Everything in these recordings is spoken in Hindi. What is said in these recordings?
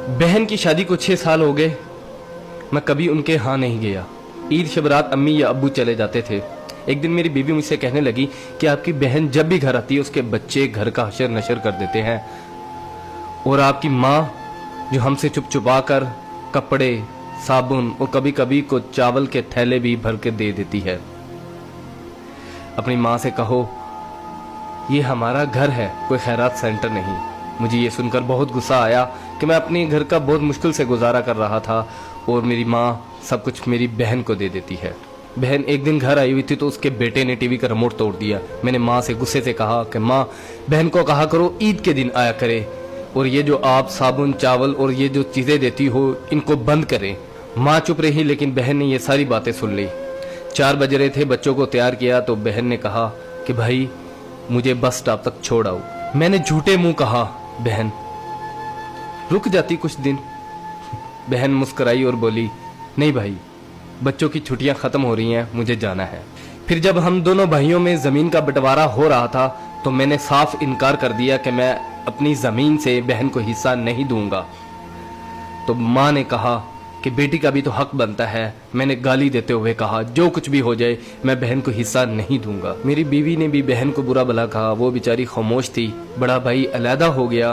बहन की शादी को 6 साल हो गए, मैं कभी उनके यहाँ नहीं गया। ईद शब रात अम्मी या अब्बू चले जाते थे। एक दिन मेरी बीवी मुझसे कहने लगी कि आपकी बहन जब भी घर आती है उसके बच्चे घर का हशर नशर कर देते हैं, और आपकी माँ जो हमसे चुप चुपा कर कपड़े, साबुन और कभी कभी को चावल के थैले भी भर के दे देती है। अपनी माँ से कहो ये हमारा घर है, कोई खैरात सेंटर नहीं। मुझे ये सुनकर बहुत गुस्सा आया कि मैं अपने घर का बहुत मुश्किल से गुजारा कर रहा था और मेरी माँ सब कुछ मेरी बहन को दे देती है। बहन एक दिन घर आई हुई थी तो उसके बेटे ने टीवी का रिमोट तोड़ दिया। मैंने माँ से गुस्से से कहा कि माँ, बहन को कहा करो ईद के दिन आया करे, और ये जो आप साबुन, चावल और ये जो चीज़ें देती हो इनको बंद करें। माँ चुप रही, लेकिन बहन ने ये सारी बातें सुन ली। 4 बज रहे थे, बच्चों को तैयार किया तो बहन ने कहा कि भाई मुझे बस स्टॉप तक छोड़ आओ। मैंने झूठे मुंह कहा बहन रुक जाती कुछ दिन। बहन मुस्कुराई और बोली नहीं भाई, बच्चों की छुट्टियां खत्म हो रही हैं, मुझे जाना है। फिर जब हम दोनों भाइयों में जमीन का बंटवारा हो रहा था तो मैंने साफ इनकार कर दिया कि मैं अपनी जमीन से बहन को हिस्सा नहीं दूंगा। तो माँ ने कहा कि बेटी का भी तो हक बनता है। मैंने गाली देते हुए कहा जो कुछ भी हो जाए मैं बहन को हिस्सा नहीं दूंगा। मेरी बीवी ने भी बहन को बुरा भला कहा, वो बेचारी खामोश थी। बड़ा भाई अलहदा हो गया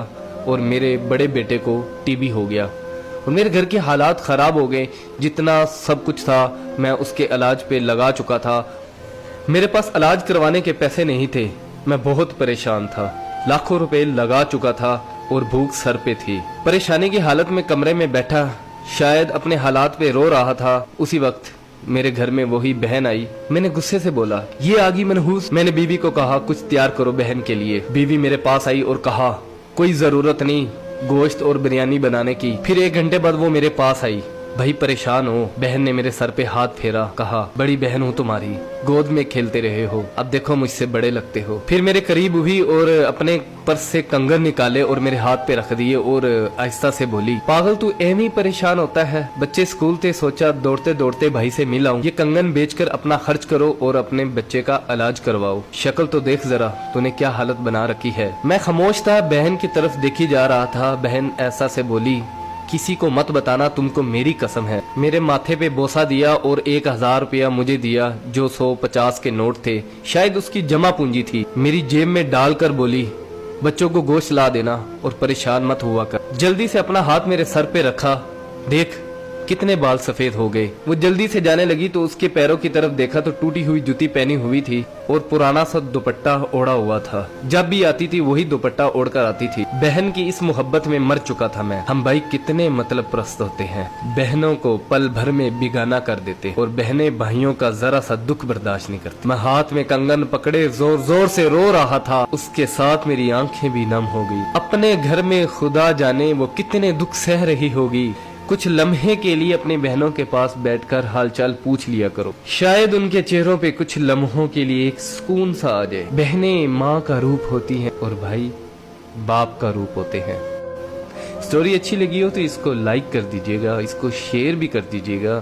और मेरे बड़े बेटे को टीबी हो गया और मेरे घर के हालात खराब हो गए। जितना सब कुछ था मैं उसके इलाज पे लगा चुका था। मेरे पास इलाज करवाने के पैसे नहीं थे, मैं बहुत परेशान था। लाखों रुपए लगा चुका था और भूख सर पे थी। परेशानी की हालत में कमरे में बैठा शायद अपने हालात पे रो रहा था। उसी वक्त मेरे घर में वही बहन आई। मैंने गुस्से से बोला ये आ गई मनहूस। मैंने बीवी को कहा कुछ तैयार करो बहन के लिए। बीवी मेरे पास आई और कहा कोई जरूरत नहीं गोश्त और बिरयानी बनाने की। फिर 1 घंटे बाद वो मेरे पास आई। भाई परेशान हो। बहन ने मेरे सर पे हाथ फेरा, कहा बड़ी बहन हूँ तुम्हारी, गोद में खेलते रहे हो, अब देखो मुझसे बड़े लगते हो। फिर मेरे करीब हुई और अपने पर्स से कंगन निकाले और मेरे हाथ पे रख दिए और आहिस्ता से बोली पागल तू एम ही परेशान होता है। बच्चे स्कूल थे, सोचा दौड़ते दौड़ते भाई से मिल आऊं। ये कंगन बेचकर अपना खर्च करो और अपने बच्चे का इलाज करवाओ। शक्ल तो देख जरा तूने क्या हालत बना रखी है। मैं खामोश था, बहन की तरफ देखी जा रहा था। बहन ऐसा से बोली किसी को मत बताना, तुमको मेरी कसम है। मेरे माथे पे बोसा दिया और 1000 रुपया मुझे दिया जो 150 के नोट थे, शायद उसकी जमा पूंजी थी। मेरी जेब में डालकर बोली बच्चों को गोश्त ला देना और परेशान मत हुआ कर। जल्दी से अपना हाथ मेरे सर पे रखा, देख कितने बाल सफेद हो गए। वो जल्दी से जाने लगी तो उसके पैरों की तरफ देखा तो टूटी हुई जूती पहनी हुई थी और पुराना सा दुपट्टा ओढ़ा हुआ था। जब भी आती थी वही दुपट्टा ओढ़कर आती थी। बहन की इस मोहब्बत में मर चुका था मैं। हम भाई कितने मतलब प्रस्त होते हैं, बहनों को पल भर में बिगाना कर देते और बहनें भाइयों का जरा सा दुख बर्दाश्त नहीं करती। मैं हाथ में कंगन पकड़े जोर जोर से रो रहा था, उसके साथ मेरी आंखें भी नम हो गई। अपने घर में खुदा जाने वो कितने दुख सह रही होगी। कुछ लम्हे के लिए अपनी बहनों के पास बैठकर हालचाल पूछ लिया करो, शायद उनके चेहरों पे कुछ लम्हों के लिए एक सुकून सा आ जाए। बहनें माँ का रूप होती हैं और भाई बाप का रूप होते हैं। स्टोरी अच्छी लगी हो तो इसको लाइक कर दीजिएगा, इसको शेयर भी कर दीजिएगा।